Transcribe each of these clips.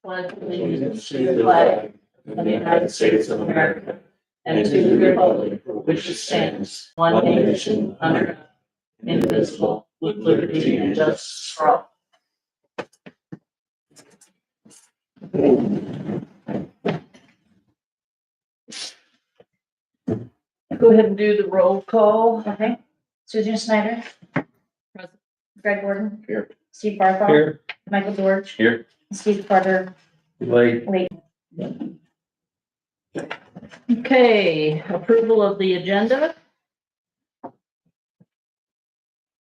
Pledge allegiance to the flag of the United States of America and to the republic for which it stands, one nation, under God, indivisible, with liberty and justice for all. Go ahead and do the roll call. Okay. Susan Schneider. Present. Greg Gordon. Here. Steve Barthol. Here. Michael George. Here. Steve Carter. Late. Okay, approval of the agenda.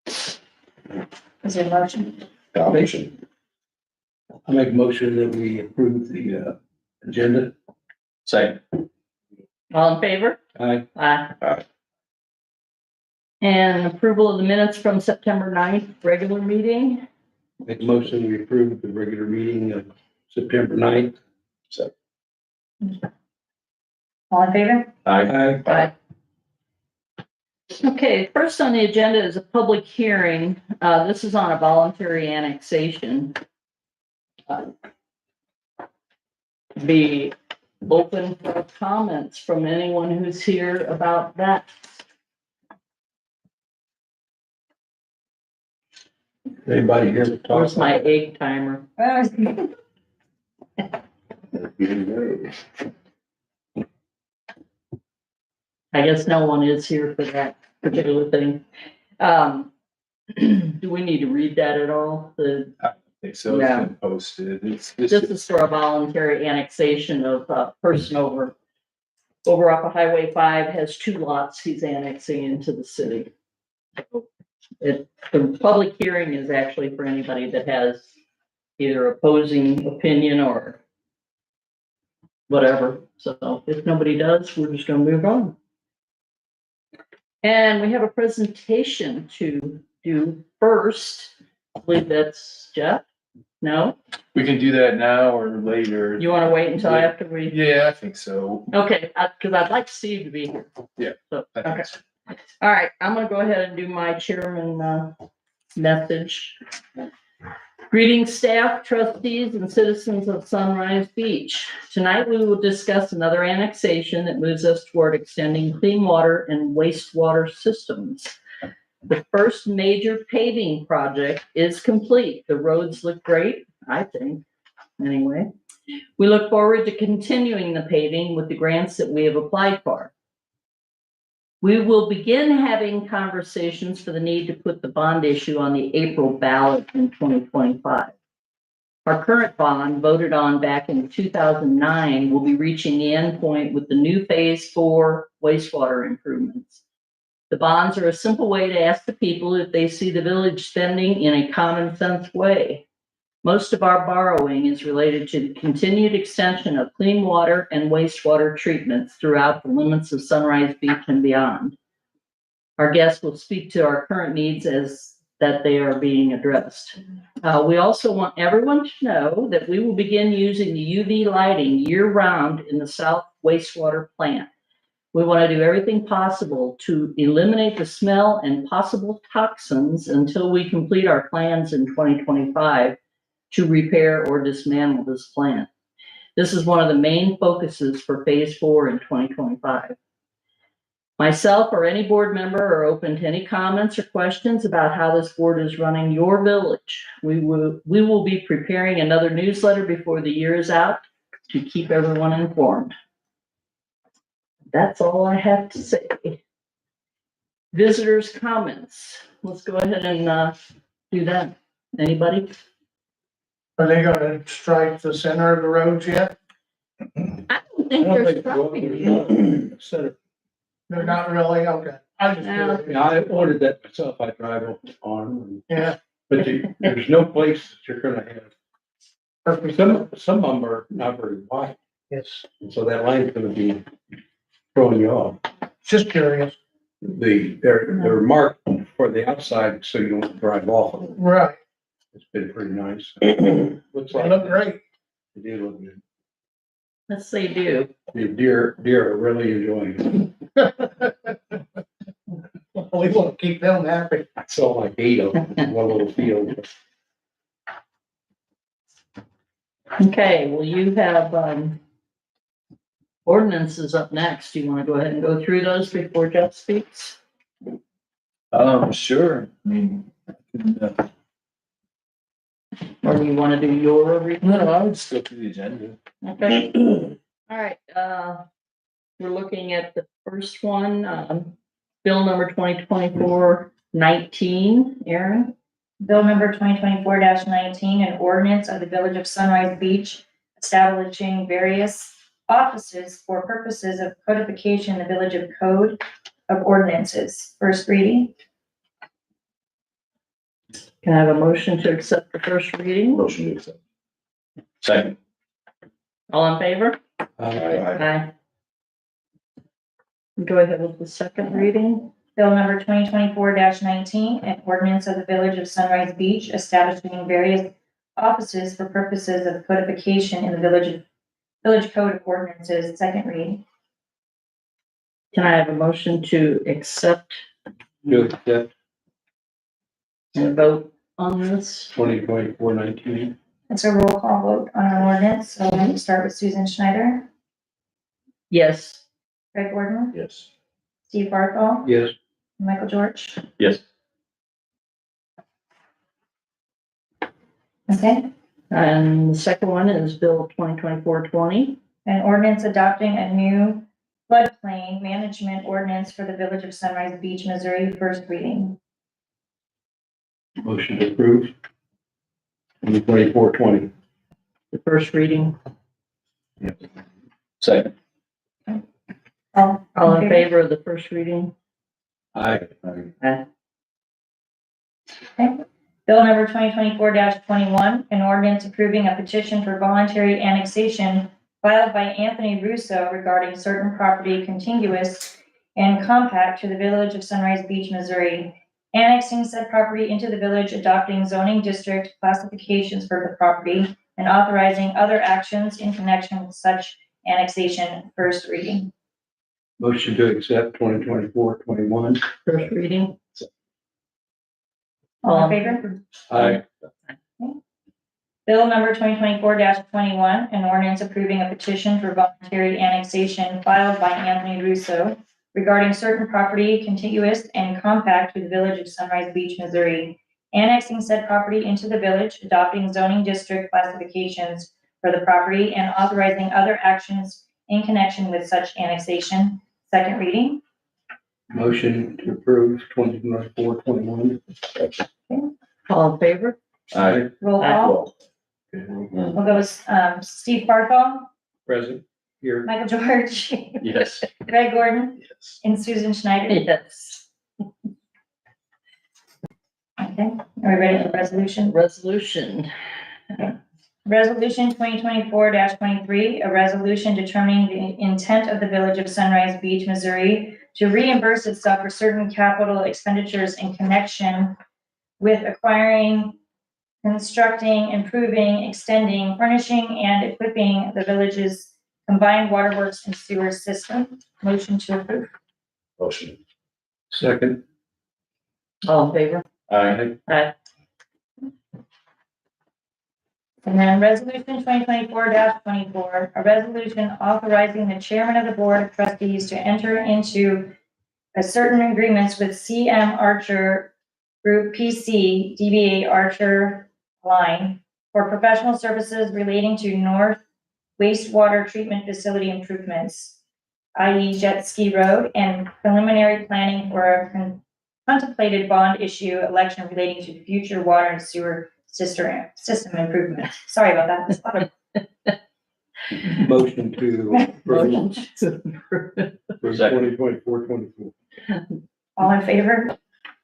Is there a motion? Foundation. I make a motion that we approve the agenda. Second. All in favor? Aye. Aye. Aye. And approval of the minutes from September 9th, regular meeting. Make a motion we approve the regular meeting of September 9th. Second. All in favor? Aye. Aye. Okay, first on the agenda is a public hearing. This is on a voluntary annexation. Be open for comments from anyone who's here about that. Anybody here to talk? Where's my egg timer? I guess no one is here for that particular thing. Do we need to read that at all? I think so. It's been posted. It's This is for a voluntary annexation of a person over off of Highway 5, has 2 lots he's annexing into the city. So the public hearing is actually for anybody that has either opposing opinion or whatever. So if nobody does, we're just gonna move on. And we have a presentation to do first. I believe that's Jeff? No? we can do that now or later. You want to wait until after we? Yeah, I think so. Okay, because I'd like Steve to be here. Yeah, So, I think okay. so. All right, I'm gonna go ahead and do my chairman message. Greetings, staff, trustees, and citizens of Sunrise Beach. Tonight, we will discuss another annexation that moves us toward extending clean water and wastewater systems. The first major paving project is complete. The roads look great, I think, anyway. We look forward to continuing the paving with the grants that we have applied for. We will begin having conversations for the need to put the bond issue on the April ballot in 2025. Our current bond, voted on back in 2009, will be reaching the end point with the new Phase 4 wastewater improvements. The bonds are a simple way to ask the people if they see the village spending in a common sense way. Most of our borrowing is related to the continued extension of clean water and wastewater treatments throughout the limits of Sunrise Beach and beyond. Our guests will speak to our current needs as that they are being addressed. We also want everyone to know that we will begin using the UV lighting year-round in the South Wastewater Plant. We want to do everything possible to eliminate the smell and possible toxins until we complete our plans in 2025 to repair or dismantle this plant. This is one of the main focuses for Phase 4 in 2025. Myself or any board member are open to any comments or questions about how this board is running your village. We will be preparing another newsletter before the year is out to keep everyone informed. That's all I have to say. Visitors' comments. Let's go ahead and do that. Anybody? Are they gonna strike the center of the roads yet? I don't think they're stopping. They're not really, okay. I just No. curious. Yeah, I ordered that myself. I drive on. Yeah. But there's no place that you're gonna have. Some of them are not very wide. Yes, And so that line's gonna be throwing you off. just curious. They're marked for the outside so you don't drive off of them. Right, It's been pretty nice. Looks they like look great. they do look good. Yes, they do. The deer are really enjoying it. We want to keep them happy. I saw like 8 of them in one little field. Okay, well, you have, ordinances up next. Do you want to go ahead and go through those before Jeff speaks? Sure. I mean, Or do you want to do your report? no, I would just go through the agenda. Okay, all right, we're looking at the first one, bill number 2024-19, Aaron. Bill number 2024-19, an ordinance of the Village of Sunrise Beach establishing various offices for purposes of codification in the Village of Code of Ordinances. First reading. Can I have a motion to accept the first reading? Motion to accept. Second. All in favor? Aye. Aye. Go ahead with the second reading. Bill number 2024-19, an ordinance of the Village of Sunrise Beach establishing various offices for purposes of codification in the Village Code of Ordinances. Second reading. Can I have a motion to accept Do accept and vote on this? 2024-19. It's a roll call vote on an ordinance, so we'll start with Susan Schneider, Yes. Greg Gordon, Yes. Steve Barthol, Yes. Michael George. Yes. Okay. And the second one is bill 2024-20. An ordinance adopting a new floodplain management ordinance for the Village of Sunrise Beach, Missouri. First reading. Motion to approve. 2024-20. The first reading. Second. All All in favor of the first reading? Aye. Aye. Bill number 2024-21, an ordinance approving a petition for voluntary annexation filed by Anthony Russo regarding certain property contiguous and compact to the Village of Sunrise Beach, Missouri, annexing said property into the village, adopting zoning district classifications for the property, and authorizing other actions in connection with such annexation. First reading. Motion to accept 2024-21. First reading. All in favor? Aye. Bill number 2024-21, an ordinance approving a petition for voluntary annexation filed by Anthony Russo regarding certain property contiguous and compact to the Village of Sunrise Beach, Missouri, annexing said property into the village, adopting zoning district classifications for the property, and authorizing other actions in connection with such annexation. Second reading. Motion to approve 2024-21. All in favor? Aye. Roll call. We'll go with Steve Barthol, Present. Here. Michael George, Yes. Greg Gordon, Yes. and Susan Schneider. Yes. Okay, are we ready for resolution? Resolution. Resolution 2024-23, a resolution determining the intent of the Village of Sunrise Beach, Missouri to reimburse itself for certain capital expenditures in connection with acquiring, constructing, improving, extending, furnishing, and equipping the village's combined waterworks and sewer system. Motion to approve. Motion. Second. All in favor? Aye. Aye. And then resolution 2024-24, a resolution authorizing the chairman of the board of trustees to enter into a certain agreements with CM Archer Group PC, DBA Archer Line for professional services relating to North wastewater treatment facility improvements, i.e. Jet Ski Road, and preliminary planning for a contemplated bond issue election relating to future water and sewer system improvements. Sorry about that. There's a lot of Motion to approve Motion to approve. for 2024-24. all in favor?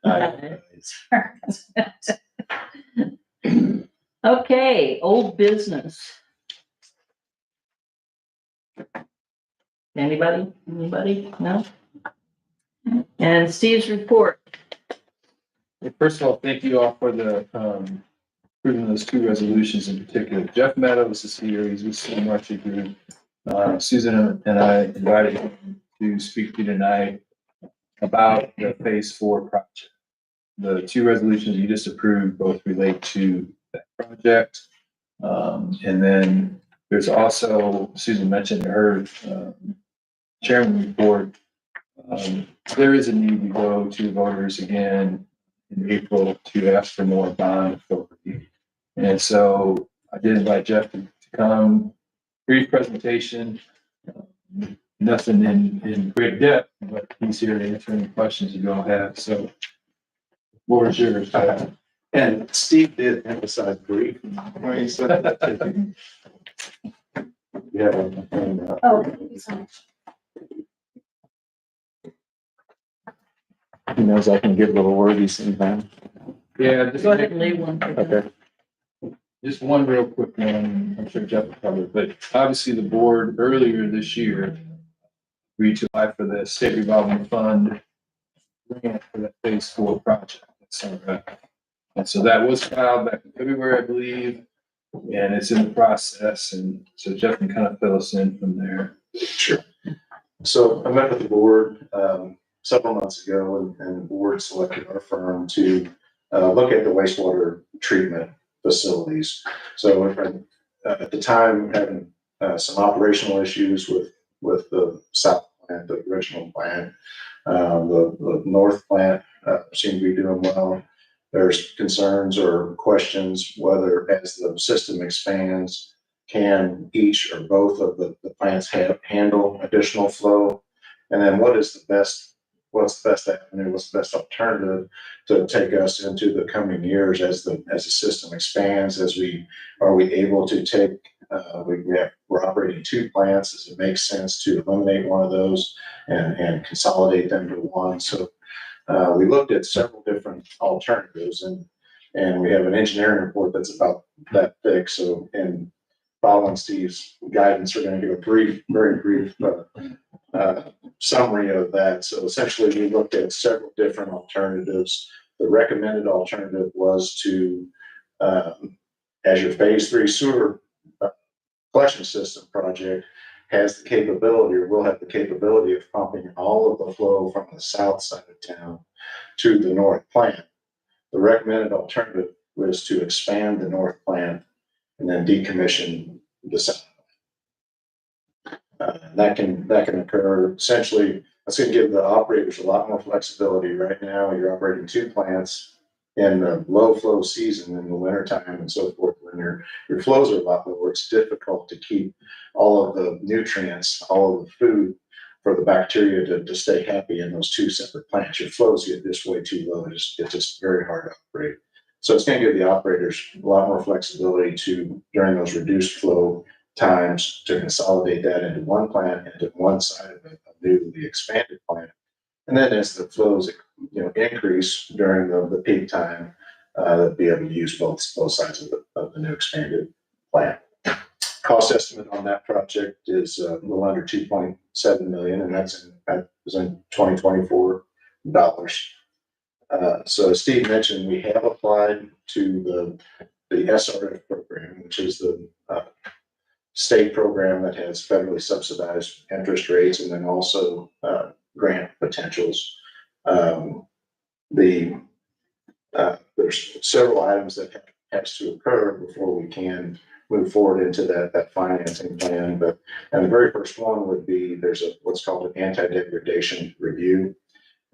Aye. Okay, old business. Anybody? No? And Steve's report. First of all, thank you all for the, approving those two resolutions in particular. Jeff Meadows is here. He's with City Marching Group. Susan and I invited him to speak to you tonight about the Phase 4 project. The two resolutions you just approved both relate to that project. And then there's also, Susan mentioned her chairman report. There is a need to go to voters again in April to ask for more bond authority. And so I did invite Jeff to come, brief presentation, nothing in great depth, but he's here to answer any questions you all have. So, floor is yours. And Steve did emphasize brief. When he said that. Yeah. Oh, thank you so much. He knows I can get a little wordy sometimes. Yeah, just Go ahead and leave one. Okay. Just one real quick one, I'm sure Jeff will cover, but obviously the board earlier this year agreed to apply for the state revolving fund grant for that phase 4 project. And so that was filed back in February, I believe, and it's in the process. And so Jeff can kind of fill us in from there. Sure. So I met with the board several months ago, and the board selected our firm to look at the wastewater treatment facilities. So at the time, having some operational issues with the south plant, the original plant, the north plant seemed to be doing well. There's concerns or questions whether, as the system expands, can each or both of the plants handle additional flow? And then what's the best avenue, what's the best alternative to take us into the coming years as the system expands, are we able to take, we're operating 2 plants. Does it make sense to eliminate one of those and consolidate them to one? So we looked at several different alternatives, and we have an engineering report that's about that thick. So, and following Steve's guidance, we're going to give a very brief summary of that. So essentially, we looked at several different alternatives. The recommended alternative was to, as your phase 3 sewer collection system project has the capability, or will have the capability, of pumping all of the flow from the south side of town to the north plant. The recommended alternative was to expand the north plant and then decommission the south. That can occur. Essentially, that's going to give the operators a lot more flexibility. Right now, you're operating 2 plants in the low flow season in the wintertime and so forth. When your flows are a lot lower, it's difficult to keep all of the nutrients, all of the food for the bacteria to stay happy in those 2 separate plants. Your flows get this way too low. It's just very hard to operate. So it's going to give the operators a lot more flexibility to, during those reduced flow times, to consolidate that into one plant, into one side of a newly expanded plant. And then as the flows, increase during the peak time, they'll be able to use both sides of the new expanded plant. Cost estimate on that project is a little under 2.7 million, and that was in 2024 dollars. So as Steve mentioned, we have applied to the SRF program, which is the state program that has federally subsidized interest rates, and then also grant potentials. There's several items that has to occur before we can move forward into that financing plan. And the very first one would be, there's what's called an anti-degradation review.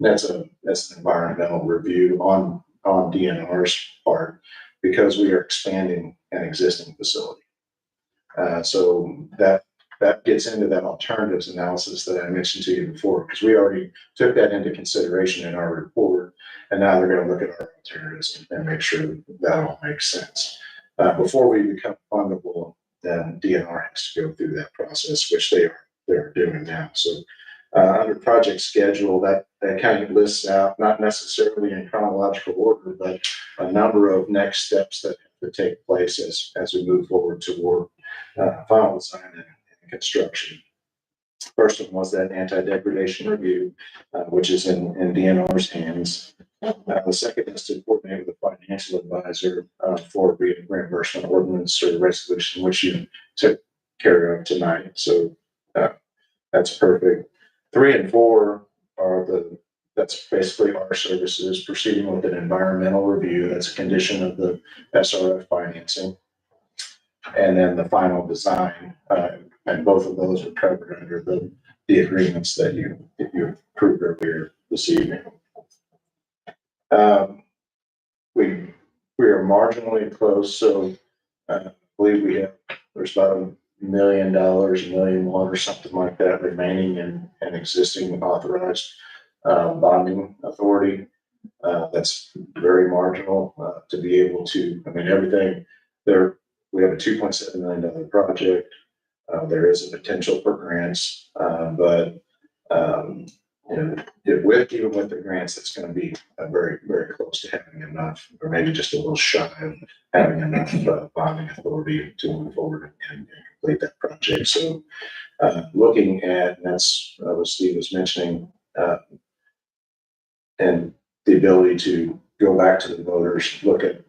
That's an environmental review on DNR's part, because we are expanding an existing facility. So that gets into that alternatives analysis that I mentioned to you before, because we already took that into consideration in our report, and now they're going to look at our alternatives and make sure that all makes sense. Before we become fundable, then DNR has to go through that process, which they're doing now. So under project schedule, that kind of lists out, not necessarily in chronological order, but a number of next steps that have to take place as we move forward toward final design and construction. First one was that anti-degradation review, which is in DNR's hands. The second is to coordinate with the financial advisor for reimbursement ordinance or resolution, which you took care of tonight. So that's perfect. 3 and 4 are that's basically our services proceeding with an environmental review. That's a condition of the SRF financing. and then the final design, and both of those are covered under the agreements that you approved earlier this evening. We are marginally close, so I believe there's about $1 million, $1.1 million or something like that remaining in an existing authorized bonding authority. That's very marginal to be able to, I mean, everything there, we have a $2.7 million project. There is a potential for grants, but even with the grants, it's going to be very, very close to having enough, or maybe just a little shy of having enough bonding authority to move forward and complete that project. So looking at, and that's what Steve was mentioning, and the ability to go back to the voters, look at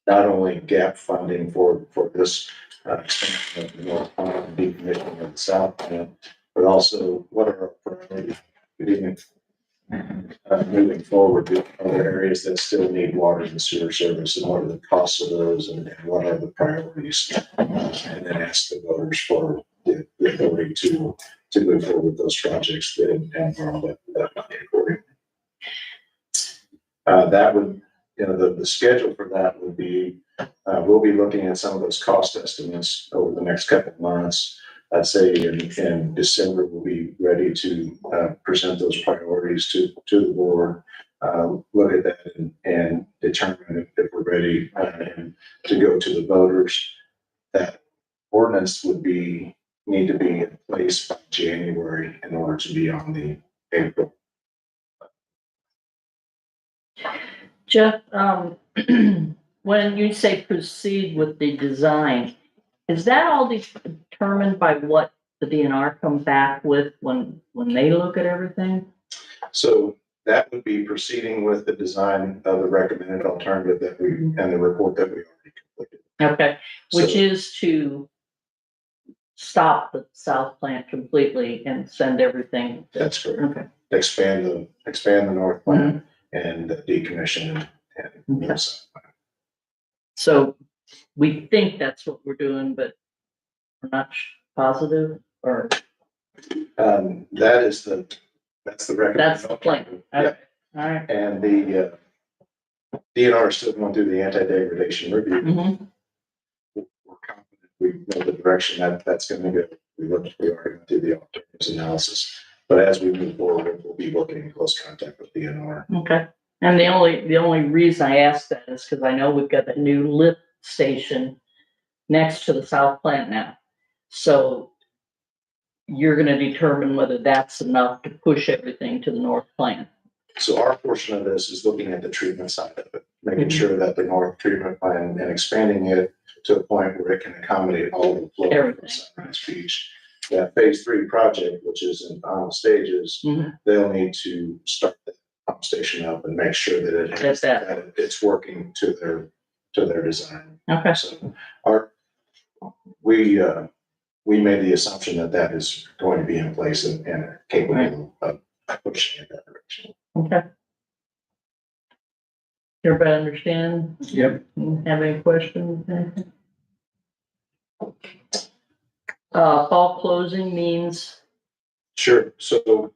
not only gap funding for this expansion of the North Pond, decommissioning of the South Pond, but also what are our priorities moving forward to other areas that still need water and sewer service, and what are the costs of those, and what are the priorities, and then ask the voters for the authority to move forward with those projects and borrow that money accordingly. That would, the schedule for that would be, we'll be looking at some of those cost estimates over the next couple of months. I'd say in December, we'll be ready to present those priorities to the board, look at that and determine if we're ready to go to the voters. That ordinance would need to be in place by January in order to be on the April. Jeff, when you say proceed with the design, is that all determined by what the DNR comes back with when they look at everything? So that would be proceeding with the design of the recommended alternative and the report that we already completed. Okay, which So- is to stop the south plant completely and send everything. That's correct. Okay. Expand the north plant and decommission and Okay. So we think that's what we're doing, but we're not positive, or that's the recommended. that's the plan. Yeah, Okay. All right. and the DNR is still going through the anti-degradation review. Mhm. We're confident we know the direction that's going to go. We already went through the alternatives analysis, but as we move forward, we'll be working in close contact with DNR. Okay. And the only reason I asked that is because I know we've got that new lift station next to the south plant now. So you're gonna determine whether that's enough to push everything to the north plant. So our portion of this is looking at the treatment side of it, making Mhm. sure that the north treatment plant and expanding it to a point where it can accommodate all the flow Everything. from Sunrise Beach. That phase 3 project, which is in final stages, Mhm. they'll need to start the pump station up and make sure that it's working to their design. Okay. So we made the assumption that is going to be in place and capable of pushing in that direction. Okay. Everybody understand? Yep. Have any questions? Fall closing means, Sure. So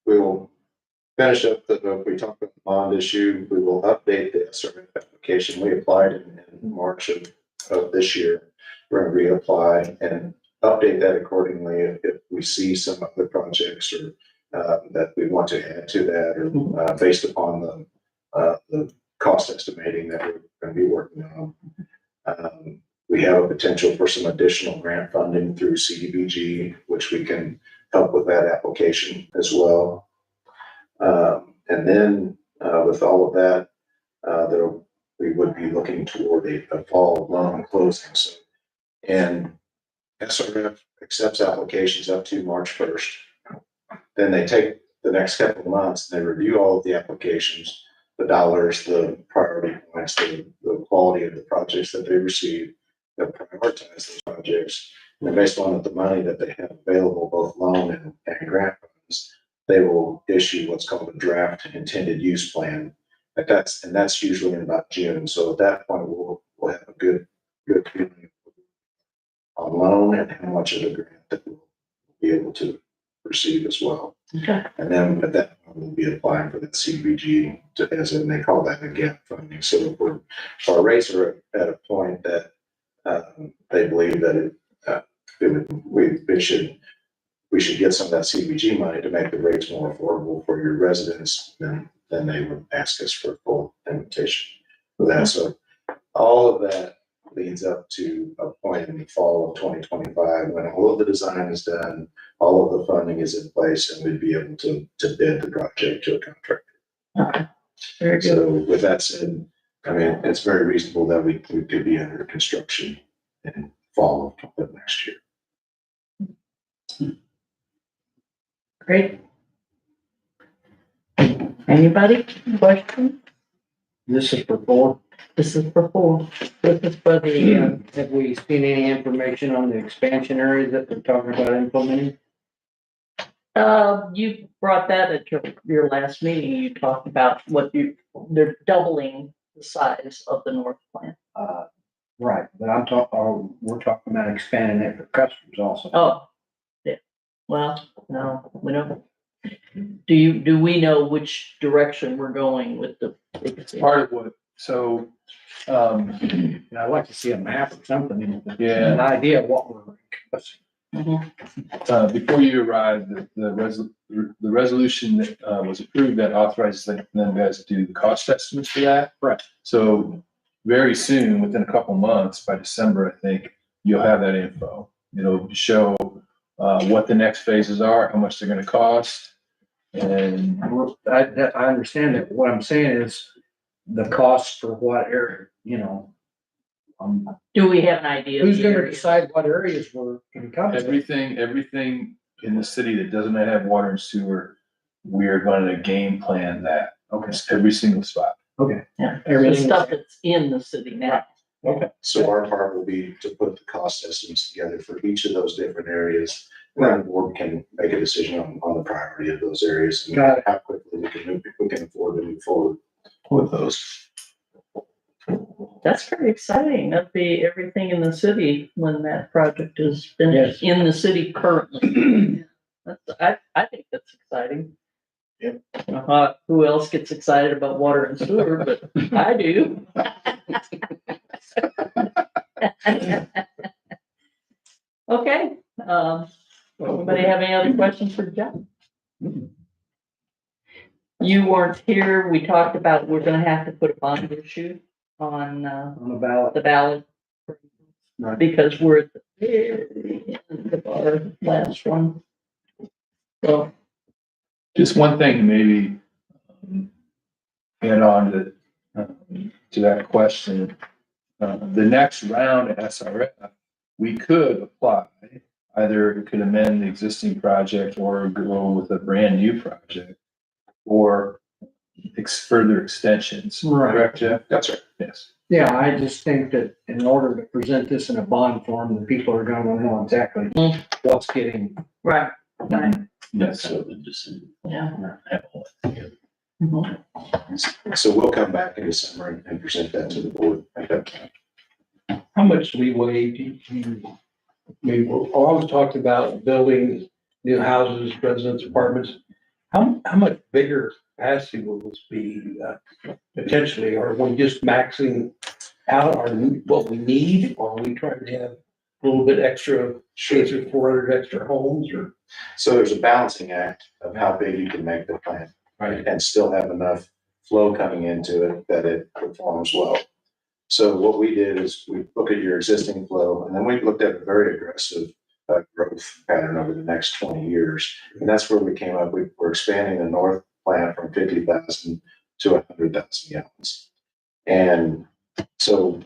we will finish up we talked about the bond issue. We will update the SRF application. We applied in March of this year. We're going to reapply and update that accordingly if we see some other projects or that we want to add to that, or based upon the cost estimating that we're going to be working on. We have a potential for some additional grant funding through CDBG, which we can help with that application as well. And then with all of that, we would be looking toward a fall loan closing. So, and SRF accepts applications up to March 1st. Then they take the next couple of months and they review all of the applications, the dollars, the priority points, the quality of the projects that they receive. They'll prioritize those projects. And based on the money that they have available, both loan and grant funds, they will issue what's called a draft intended use plan. That's usually in about June. So at that point, we'll have a good feeling of on loan and how much of the grant that we'll be able to receive as well. Okay. And then at that point, we'll be applying for that CBG as in, they call that a gap funding. So if our rates are at a point that they believe that we should get some of that CBG money to make the rates more affordable for your residents, then they would ask us for full implementation for that. So all of that leads up to a point in the fall of 2025 when all of the design is done, all of the funding is in place, and we'd be able to bid the project to a contractor. Okay. Very good. So with that said, I mean, it's very reasonable that we could be under construction in fall of next year. Great. Anybody? Question? This is for four. This is for four. This is for the, Have we seen any information on the expansion areas that they're talking about implementing? you brought that at your last meeting. You talked about they're doubling the size of the North Plant. Right, but we're talking about expanding it for customers also. Oh, yeah. Well, no, we don't. Do we know which direction we're going with the? It's part of what, so, And I'd like to see a map or something, yeah. an idea of what we're. Mhm. Before you arrived, the resolution that was approved that authorizes them guys to do the cost estimates for that. Right. So very soon, within a couple months, by December, I think, you'll have that info. It'll show what the next phases are, how much they're gonna cost. And I understand that. What I'm saying is the cost for what area, Do we have an idea? of who's the gonna area? decide what areas we're gonna cover? everything in the city that doesn't have water and sewer, we are gonna game plan that. Okay. Every single spot. Okay. Yeah, the Everything. stuff that's in the city now. Okay. So our part will be to put the cost estimates together for each of those different areas. And then the board can make a decision on the priority of those areas and Got it. how quickly we can afford to move forward with those. That's pretty exciting. That'd be everything in the city when that project is finished in the city currently. I think that's exciting. Yep. Who else gets excited about water and sewer, but I do. Okay, anybody have any other questions for Jeff? You weren't here. We talked about, we're gonna have to put a bond issue on, On the ballot. the ballot. Right. Because we're at the very end of our last one. So, Just one thing to maybe add on to that question. The next round at SRF, we could apply, either it could amend the existing project or go with a brand new project or further extensions. Right. Correct, Jeff? That's right. Yes. Yeah, I just think that in order to present this in a bond form, the people are gonna wanna know exactly what's getting. right, right, Yes. yeah. Mhm. So we'll come back in December and present that to the board at that time. How much leeway do you, I mean, we're always talked about building new houses, residence apartments. How much bigger capacity will this be, potentially? Are we just maxing out what we need, or are we trying to have a little bit extra, space or 400 extra homes, or? So there's a balancing act of how big you can make the plant. Right. And still have enough flow coming into it that it performs well. So what we did is we looked at your existing flow, and then we looked at a very aggressive growth pattern over the next 20 years. And that's where we came up. We're expanding the north plant from 50,000 to 100,000 gallons. And so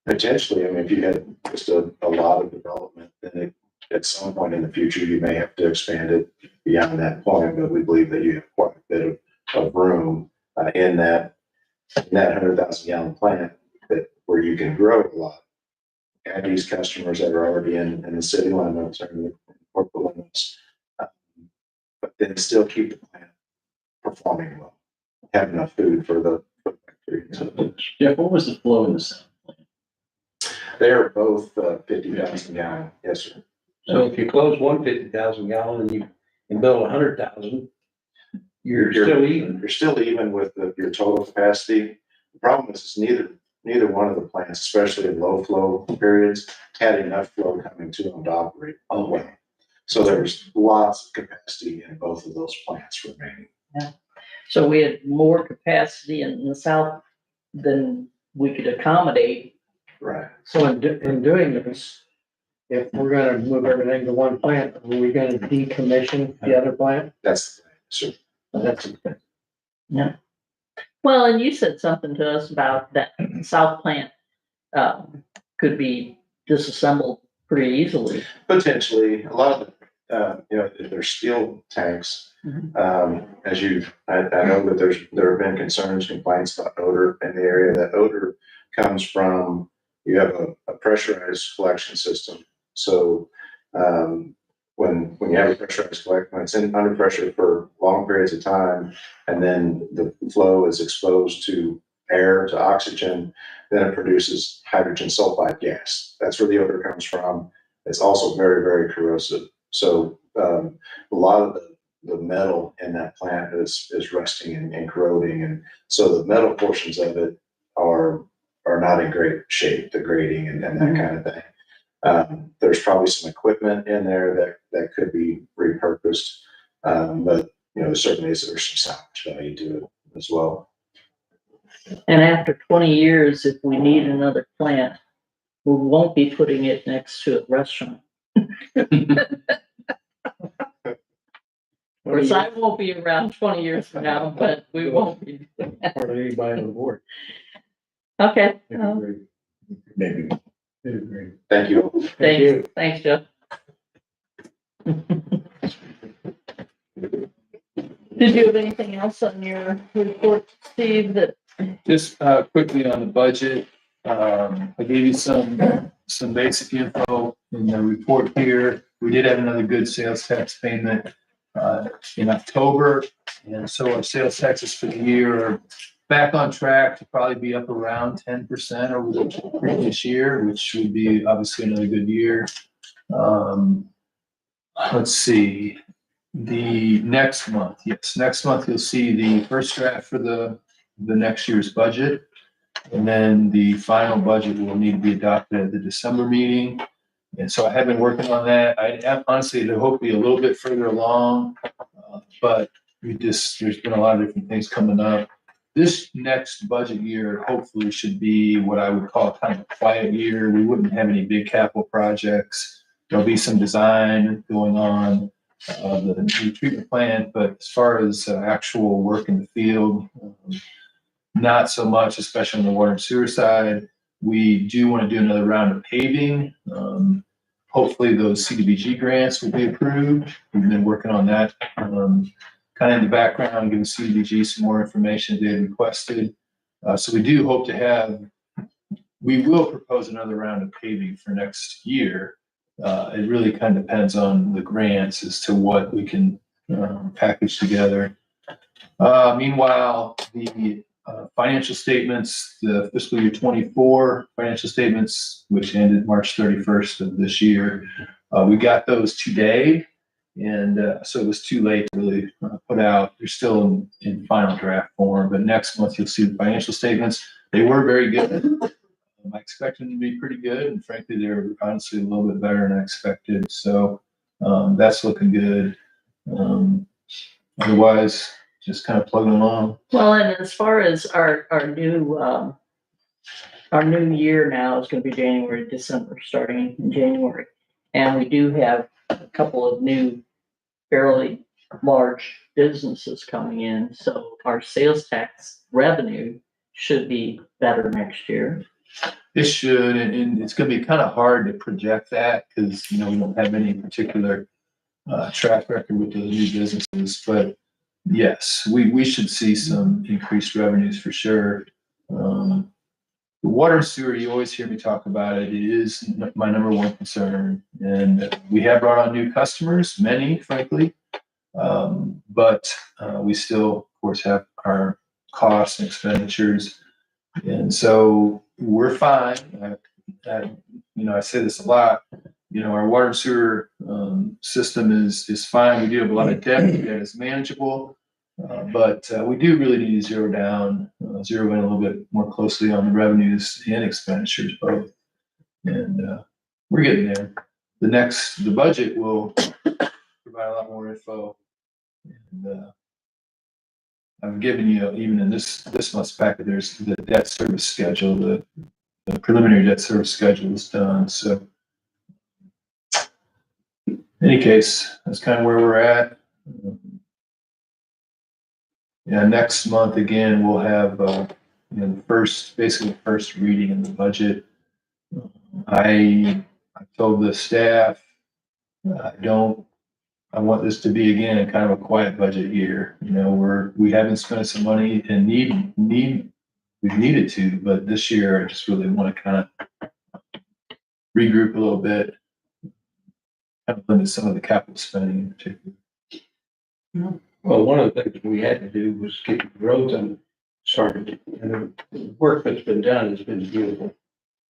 potentially, I mean, if you had just a lot of development, then at some point in the future, you may have to expand it beyond that point. But we believe that you have quite a bit of room in that 100,000 gallon plant where you can grow a lot. Have these customers that are already in the city limits or in the corporate limits, but then still keep the plant performing well. Have enough food for the factory. So, Jeff, what was the flow in the south? They are both 50,000 gallon. Yes, sir. So if you close one 50,000 gallon and you can build 100,000, you're still even. You're still even with your total capacity. The problem is neither one of the plants, especially in low flow periods, had enough flow coming to them to operate all the way. So there's lots of capacity in both of those plants remaining. So we had more capacity in the south than we could accommodate. Right. So in doing this, if we're gonna move everything to one plant, are we gonna decommission the other plant? That's the thing. So That's, Well, and you said something to us about that south plant, could be disassembled pretty easily. potentially, a lot of there's steel tanks. As I know that there have been concerns, complaints about odor in the area. That odor comes from, you have a pressurized collection system. So, when you have a pressurized collection, when it's under pressure for long periods of time, and then the flow is exposed to air, to oxygen, then it produces hydrogen sulfide gas. That's where the odor comes from. It's also very, very corrosive. So, a lot of the metal in that plant is rusting and corroding, and so the metal portions of it are not in great shape, the grading and that kind of thing. There's probably some equipment in there that could be repurposed, but certainly there's some salvage value to it as well. And after 20 years, if we need another plant, we won't be putting it next to a restaurant. Of course, I won't be around 20 years from now, but we won't be. or anybody on the board. Okay. Maybe. Thank you. Thanks, Jeff. Did you have anything else on your report, Steve, that? Just quickly on the budget, I gave you some basic info in the report here. We did have another good sales tax payment in October, and so our sales taxes for the year are back on track to probably be up around 10% over the previous year, which would be obviously another good year. Let's see. Next month you'll see the first draft for the next year's budget. And then the final budget will need to be adopted at the December meeting. And so I have been working on that. I have honestly to hope to be a little bit further along, but there's been a lot of different things coming up. This next budget year hopefully should be what I would call kind of a quiet year. We wouldn't have any big capital projects. There'll be some design going on, the new treatment plant, but as far as actual work in the field, not so much, especially on the water and sewer side. We do want to do another round of paving. Hopefully those CDBG grants will be approved. We've been working on that kind of in the background, giving CDBG some more information they requested. So we do hope to we will propose another round of paving for next year. It really kind of depends on the grants as to what we can package together. Meanwhile, the financial statements, the fiscal year 24 financial statements, which ended March 31st of this year, we got those today. And so it was too late to really put out. They're still in final draft form, but next month you'll see the financial statements. They were very good. I expected them to be pretty good, and frankly, they were honestly a little bit better than I expected. So that's looking good. Otherwise, just kind of plugging along. Well, and as far as our new year now is going to be January, December, starting in January, and we do have a couple of new fairly large businesses coming in, so our sales tax revenue should be better next year. It should, and it's going to be kind of hard to project that because we don't have any particular track record with those new businesses. But yes, we should see some increased revenues for sure. The water and sewer, you always hear me talk about it. It is my number one concern, and we have brought on new customers, many, frankly, but we still, of course, have our costs and expenditures, and so we're fine. I say this a lot, our water and sewer, system is fine. We do have a lot of debt that is manageable. But we do really need to zero in a little bit more closely on the revenues and expenditures both. And we're getting there. The budget will provide a lot more info. And I've given you, even in this month's packet, there's the debt service schedule, the preliminary debt service schedule is done. So in any case, that's kind of where we're at. Yeah, next month, again, we'll have, the first reading in the budget. I told the staff, I want this to be again a kind of a quiet budget year. We haven't spent some money and we've needed to, but this year I just really want to kind of regroup a little bit, kind of limit some of the capital spending in particular. Well, one of the things we had to do was get the roads started, and the work that's been done has been beautiful.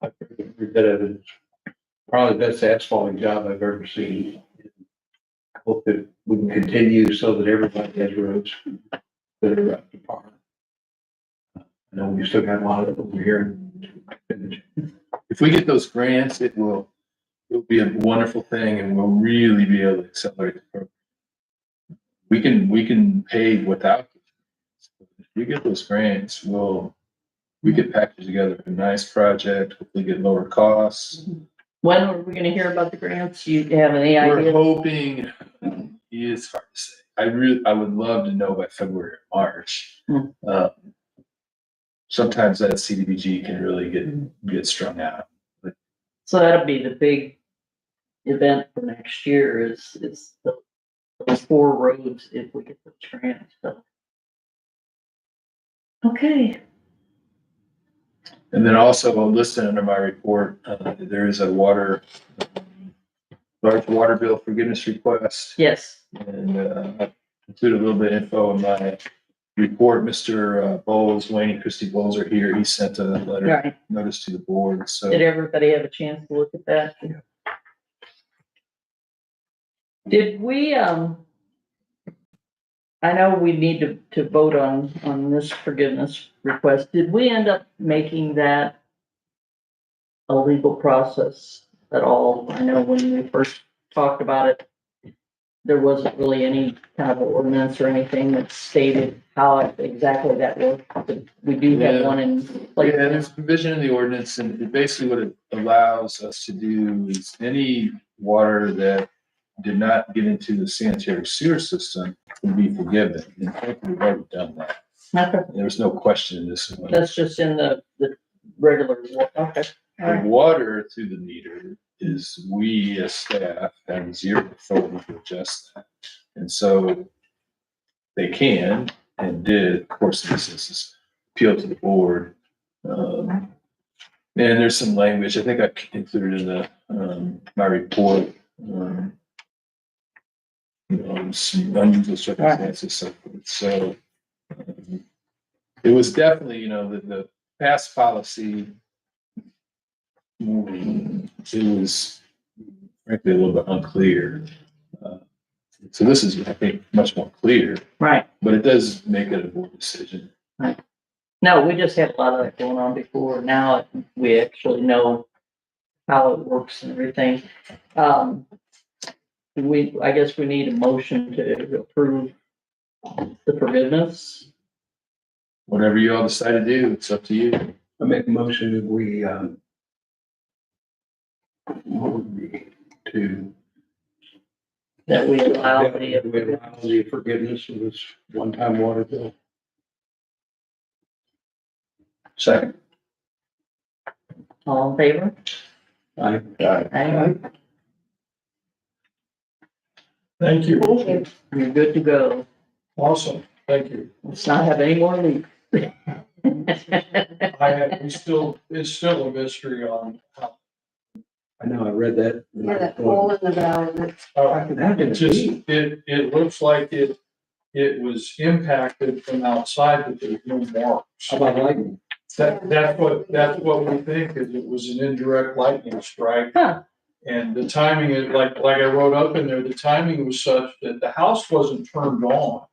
I think every bit of it is probably the best asphalting job I've ever seen. I hope that we can continue so that everybody has roads that are up to par. I know we still got a lot of it over here. If we get those grants, it'll be a wonderful thing, and we'll really be able to accelerate the program. We can pay without. If we get those grants, we could package together a nice project, hopefully get lower costs. When are we gonna hear about the grants? You have any We're idea? hoping, it's hard to say. I would love to know by February or March. Sometimes that CDBG can really get strung out. So that'll be the big event for next year is those 4 roads if we get the grants. So. Okay. And then also listed under my report, there is a large water bill forgiveness request. Yes. And I included a little bit of info in my report. Mr. Bowles, Wayne and Christy Bowles are here. He sent a letter Right. notice to the board. So Did everybody have a chance to look at that? Yeah. Did we, I know we need to vote on this forgiveness request. Did we end up making that a legal process at all? I know when we first talked about it, there wasn't really any kind of ordinance or anything that stated how exactly that worked. But we do have one in place. Yeah, there's a provision in the ordinance, and basically what it allows us to do is any water that did not get into the sanitary sewer system can be forgiven. And frankly, we've already done that. Okay. There was no question in this one. That's just in the regular, okay. All The right. water through the meter is, we as staff have zero authority to adjust that. And so they can and did, of course, this is appeal to the board. And there's some language, I think I included in the, my report, some unusual circumstances, so forth. So it was definitely, the past policy, it was frankly a little bit unclear. So this is, I think, much more clear, Right. but it does make it a board decision. No, we just had a lot of that going on before. Now we actually know how it works and everything. I guess we need a motion to approve the forgiveness. Whatever you all decide to do, it's up to you. I make a motion that we That we allow the forgiveness of this one-time water bill. Second. all in favor? Aye. Aye. Thank you. You're good to go. Awesome. Thank you. Let's not have any more leaks. It's still a mystery on how. I know, I read that. Yeah, that hole in the valley. It just, it looks like it was impacted from outside, but there's no marks. How about lightning? That's what we think, is it was an indirect lightning strike. Huh. And the timing is like I wrote up in there, the timing was such that the house wasn't turned on.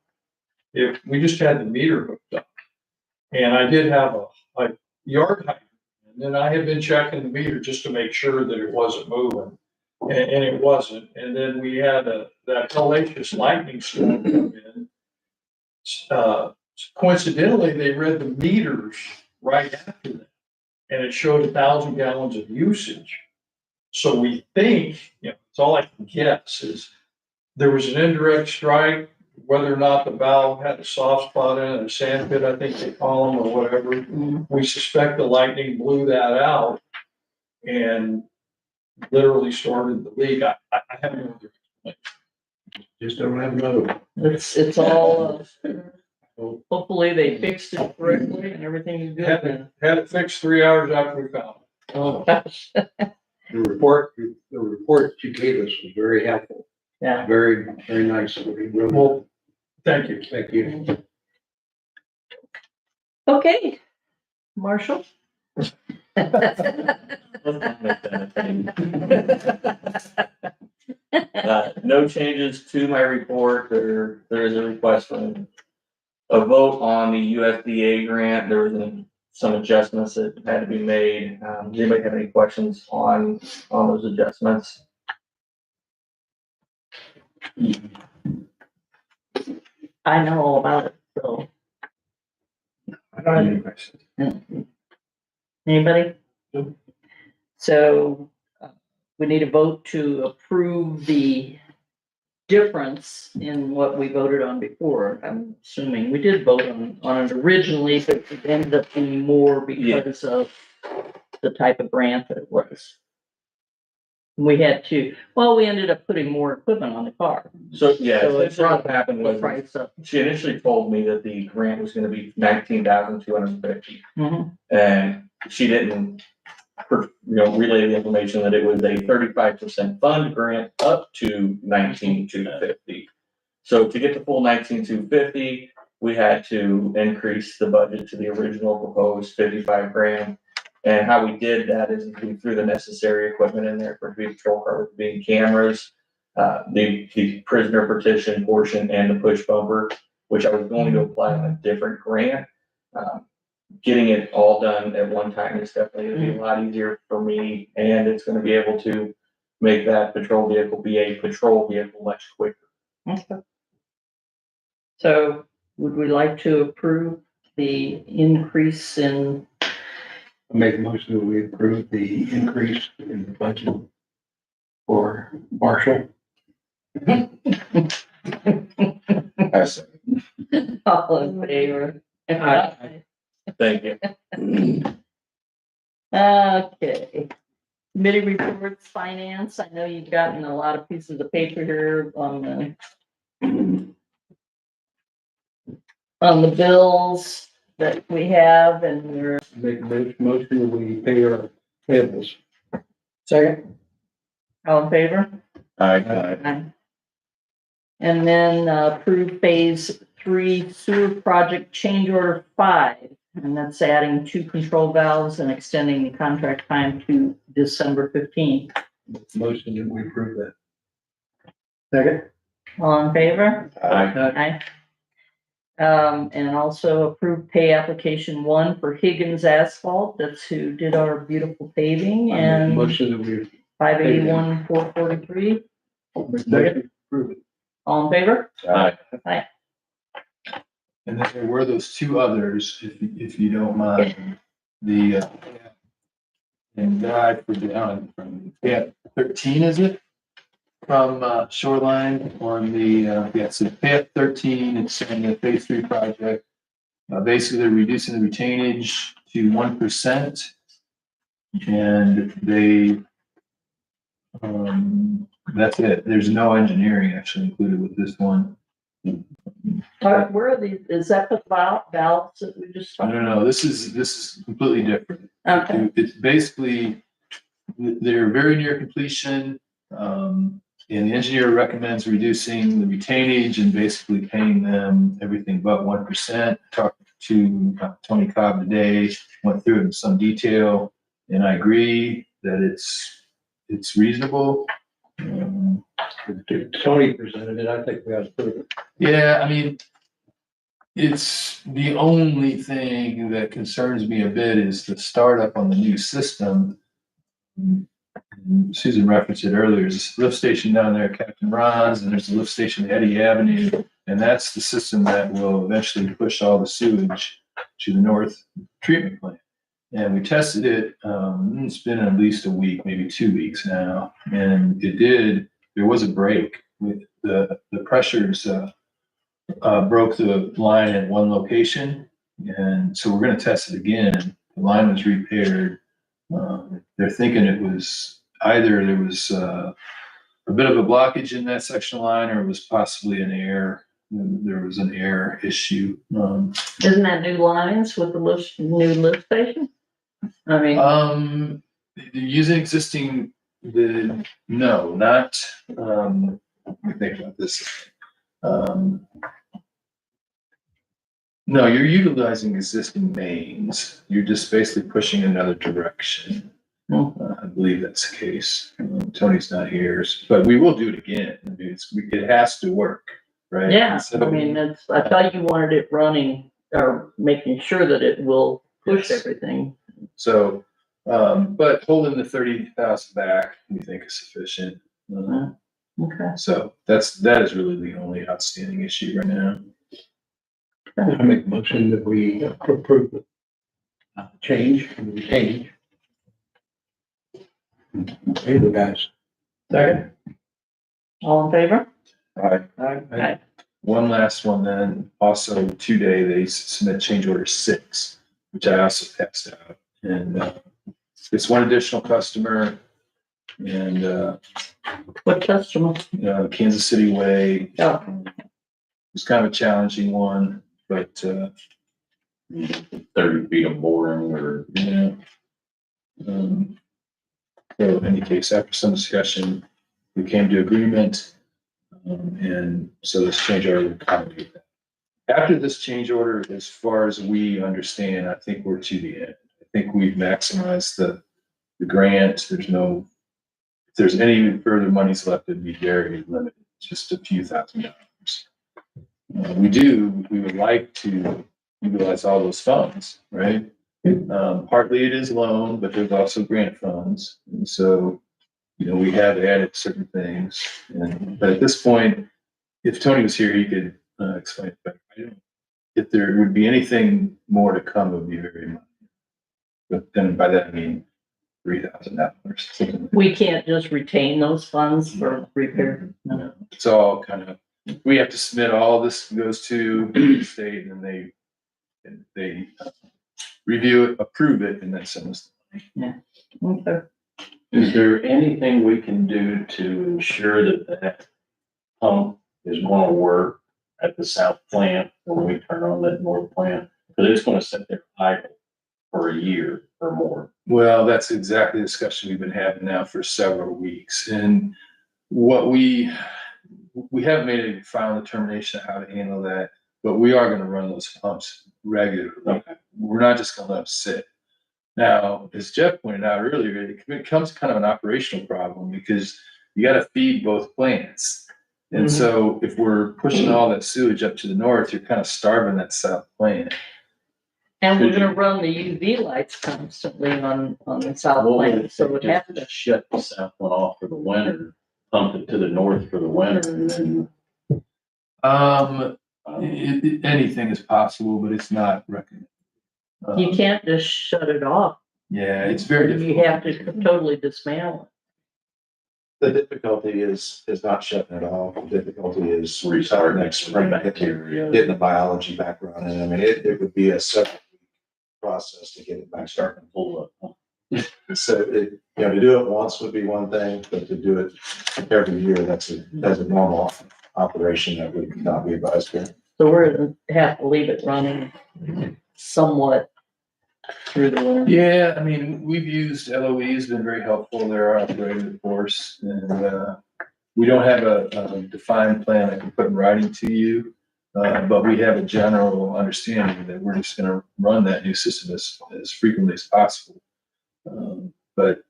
If, we just had the meter hooked up. And I did have a yard hydrant. And then I had been checking the meter just to make sure that it wasn't moving. And it wasn't. And then we had that hellacious lightning storm come in. Coincidentally, they read the meters right after that. And it showed 1,000 gallons of usage. So we think, it's all I can guess, is there was an indirect strike, whether or not the valve had a soft spot in it, a sand pit, I think they call them, or whatever. Mhm. We suspect the lightning blew that out and literally started the leak. I have no other explanation. Just don't have another one. It's all, hopefully they fixed it correctly and everything is good then. Had it fixed 3 hours after we found it. Oh, gosh. The report you gave us was very helpful. Yeah. Very, very nice. Well, Well, thank you. thank you. Okay, Marshall? No changes to my report. There is a request for a vote on the USDA grant. There was some adjustments that had to be made. Does anybody have any questions on those adjustments? I know all about it, so. I don't have any questions. Anybody? So we need a vote to approve the difference in what we voted on before. I'm assuming we did vote on it originally, but it ended up being more because of the type of grant that it was. We ended up putting more equipment on the car. So, yeah, So what happened The was, price up. she initially told me that the grant was gonna be $19,250. Mhm. And she didn't, relay the information that it was a 35% fund grant up to 19,250. So to get the full 19,250, we had to increase the budget to the original proposed 55 grand. And how we did that is we threw the necessary equipment in there for the patrol car, being cameras, the prisoner partition portion, and the push bumper, which I was going to apply on a different grant. Getting it all done at one time is definitely gonna be a lot easier for me, and it's gonna be able to make that patrol vehicle be a patrol vehicle much quicker. Okay. So would we like to approve the increase in, I make a motion that we approve the increase in the budget for Marshall. I second. all in favor? Aye. Thank you. Okay. Committee reports, finance. I know you've gotten a lot of pieces of paper here on the bills that we have, and we're Make a motion that we pay our payables. Second. all in favor. Aye. Aye. And then approve phase 3 sewer project change order 5, and that's adding 2 control valves and extending the contract time to December 15th. Motion that we approve that. Second. All in favor? Aye. Aye. And also approve pay application 1 for Higgins Asphalt. That's who did our beautiful paving, I make a and motion that we 581, 443. approve it. All in favor? Aye. And then there were those two others, if you don't mind, the, and guide for down from, 13, is it? From, Shoreline on the, so PF 13, it's in the phase 3 project. Basically, they're reducing the retainage to 1%. And they, that's it. There's no engineering actually included with this one. Where are these? Is that the valves that we just talked about? No, this is completely different. Okay. It's basically, they're very near completion. And the engineer recommends reducing the retainage and basically paying them everything but 1%. Talked to Tony Cobb today, went through it in some detail, and I agree that it's reasonable. Tony presented it, I think we ought to approve it. Yeah, I mean, it's the only thing that concerns me a bit is the startup on the new system. Susan referenced it earlier. There's a lift station down there, Captain Ron's, and there's a lift station at Eddy Avenue. And that's the system that will eventually push all the sewage to the north treatment plant. And we tested it, it's been at least a week, maybe 2 weeks now. And there was a break with the pressures, broke the line at one location. And so we're gonna test it again. The line was repaired. They're thinking it was either there was a bit of a blockage in that section line, or it was possibly an error. There was an error issue. Isn't that new lines with the new lift station? I mean, Using existing, no, not, let me think about this. No, you're utilizing existing mains. You're just basically pushing another direction. I believe that's the case. Tony's not here, but we will do it again. I mean, it has to work, right? yeah, So- I mean, I thought you wanted it running or making sure that it will push Yes. everything. So, but holding the 30,000 back, we think is sufficient. Okay. So that is really the only outstanding issue right now. I make a motion that we approve the change. Hey, the guys. Second. All in favor? All right. Aye. One last one then, also today, they submit change order 6, which I also passed out. And it's one additional customer, and What customer? Kansas City Way. Oh. It's kind of a challenging one, but 30 feet of boring or. yeah. So in any case, after some discussion, we came to agreement. And so this change order would accommodate that. After this change order, as far as we understand, I think we're to the end. I think we've maximized the grant. If there's any further monies left, it'd be very limited, just a few $1,000s. We would like to utilize all those funds, right? Partly it is loan, but there's also grant funds. And so, we have added certain things. But at this point, if Tony was here, he could explain it better. If there would be anything more to come, it would be very much. But then by that, I mean $3,000. We can't just retain those funds for repair. No. No, it's all kind of, we have to submit all this goes to the state, and then they review it, approve it, and then send us the money. Okay. Is there anything we can do to ensure that pump is gonna work at the south plant when we turn on that north plant? Because it's gonna sit there idle for a year or more. Well, that's exactly the discussion we've been having now for several weeks. And what we haven't made a final determination of how to handle that, but we are going to run those pumps regularly. Okay. We're not just going to let them sit. Now, as Jeff pointed out earlier, it becomes kind of an operational problem because you got to feed both plants. And so if we're pushing all that sewage up to the north, you're kind of starving that south plant. And we're gonna run the UV lights constantly on the south Well, plant, so it has to. just shut the south one off for the winter, pump it to the north for the winter, and then. Anything is possible, but it's not recommended. You can't just shut it off. Yeah, it's very difficult. You have to totally dismantle The difficulty is not shutting it off. The difficulty is Restarting next spring, bacteria. getting the biology back running. I mean, it would be a separate process to get it back started. Starting to pull up. So to do it once would be one thing, but to do it every year, that's a normal operation that would not be advised here. it. So we're gonna have to leave it running somewhat through the winter. Yeah, I mean, we've used LOE has been very helpful. They're our operating force, and we don't have a defined plan I can put in writing to you. But we have a general understanding that we're just gonna run that new system as frequently as possible. But,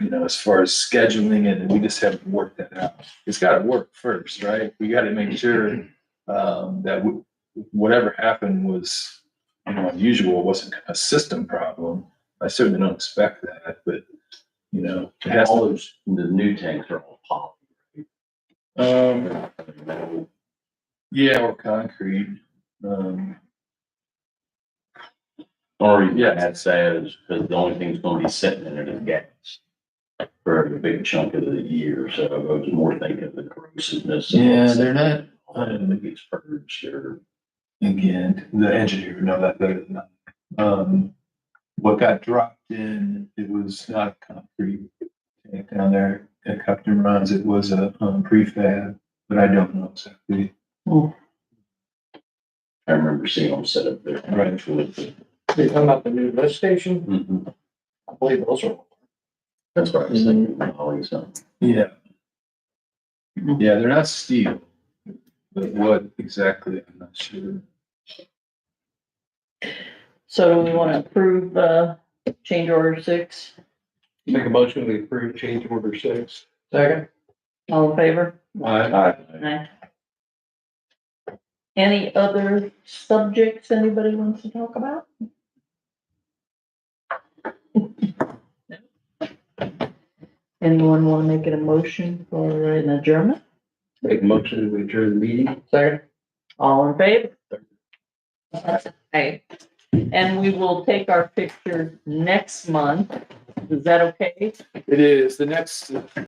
you know, as far as scheduling it, we just haven't worked that out. It's gotta work first, right? We gotta make sure, that whatever happened was, you know, unusual, it wasn't a system problem. I certainly don't expect that, but, you know, it has All to. those, the new tanks are all poly. Yeah, or concrete. Or, yeah, I'd say is, because the only thing that's gonna be sitting in it is gas. For a big chunk of the year, so I was more thinking of the corrosiveness. Yeah, they're not, That gets purged or. again, the engineer would know that better than I. What got dropped in, it was not a concrete tank down there at Captain Ron's, it was a prefab, but I don't know exactly. I remember seeing them set up there. Right. They talking about the new lift station? Mhm. I believe those are. That's what I was thinking, always, Yeah. Yeah, they're not steel, but what exactly, I'm not sure. So do we want to approve, change order 6? Make a motion to approve change order 6. Second. All in favor? Aye. Aye. Any other subjects anybody wants to talk about? Anyone want to make an motion for an adjournment? Make a motion to adjourn the meeting. Second. All in favor? Aye. And we will take our picture next month. Is that okay? It is, the next